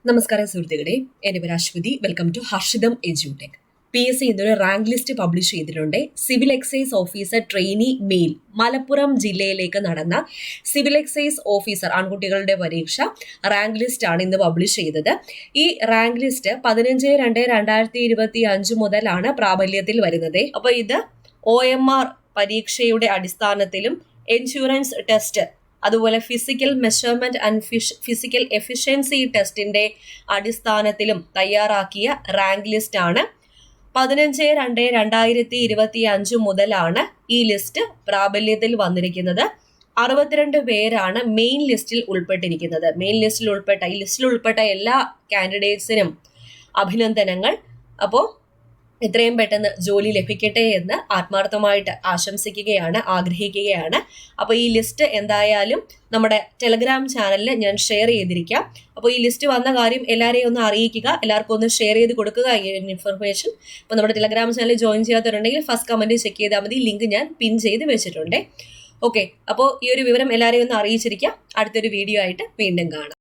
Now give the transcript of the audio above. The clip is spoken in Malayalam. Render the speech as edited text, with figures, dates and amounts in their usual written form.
നമസ്കാരം സുഹൃത്തുക്കളെ, എൻ്റെ പേര് അശ്വതി. വെൽക്കം ടു ഹർഷിതം എജ്യൂടെക്. PSC ഇന്നൊരു റാങ്ക് ലിസ്റ്റ് പബ്ലിഷ് ചെയ്തിട്ടുണ്ട്. Civil excise officer trainee male Malappuram ജില്ലയിലേക്ക് നടന്ന സിവിൽ എക്സൈസ് ഓഫീസർ ആൺകുട്ടികളുടെ പരീക്ഷ റാങ്ക് ലിസ്റ്റ് ആണ് ഇന്ന് പബ്ലിഷ് ചെയ്തത്. ഈ റാങ്ക് ലിസ്റ്റ് 15/2/2025 മുതലാണ് പ്രാബല്യത്തിൽ വരുന്നത്. അപ്പൊ ഇത് OMR പരീക്ഷയുടെ അടിസ്ഥാനത്തിലും ഇൻഷുറൻസ് ടെസ്റ്റ് അതുപോലെ physical measurement and physical efficiency ടെസ്റ്റിന്റെ അടിസ്ഥാനത്തിലും തയ്യാറാക്കിയ റാങ്ക് ലിസ്റ്റ് ആണ്. 15/2/2025 മുതലാണ് ഈ ലിസ്റ്റ് പ്രാബല്യത്തിൽ വന്നിരിക്കുന്നത്. 62 പേരാണ് മെയിൻ ലിസ്റ്റിൽ ഉൾപ്പെട്ടിരിക്കുന്നത്. ഈ ലിസ്റ്റിൽ ഉൾപ്പെട്ട എല്ലാ കാൻഡിഡേറ്റ്സിനും അഭിനന്ദനങ്ങൾ. അപ്പോൾ എത്രയും പെട്ടെന്ന് ജോലി ലഭിക്കട്ടെ എന്ന് ആത്മാർത്ഥമായിട്ട് ആഗ്രഹിക്കുകയാണ്. അപ്പോൾ ഈ ലിസ്റ്റ് എന്തായാലും നമ്മുടെ ടെലഗ്രാം ചാനലിൽ ഞാൻ ഷെയർ ചെയ്തിരിക്കാം. അപ്പോൾ ഈ ലിസ്റ്റ് വന്ന കാര്യം എല്ലാവരെയും ഒന്ന് അറിയിക്കുക, എല്ലാവർക്കും ഒന്ന് ഷെയർ ചെയ്ത് കൊടുക്കുക ഈ ഇൻഫർമേഷൻ. അപ്പോൾ നമ്മുടെ ടെലഗ്രാം ചാനൽ ജോയിൻ ചെയ്യാത്തവരുണ്ടെങ്കിൽ ഫസ്റ്റ് കമന്റ് ചെക്ക് ചെയ്താൽ മതി. ലിങ്ക് ഞാൻ പിൻ ചെയ്ത് വെച്ചിട്ടുണ്ട്. ഓക്കെ, അപ്പോൾ ഈ ഒരു വിവരം എല്ലാവരെയും ഒന്ന് അറിയിച്ചിരിക്കാം. അടുത്തൊരു വീഡിയോ ആയിട്ട് വീണ്ടും കാണാം.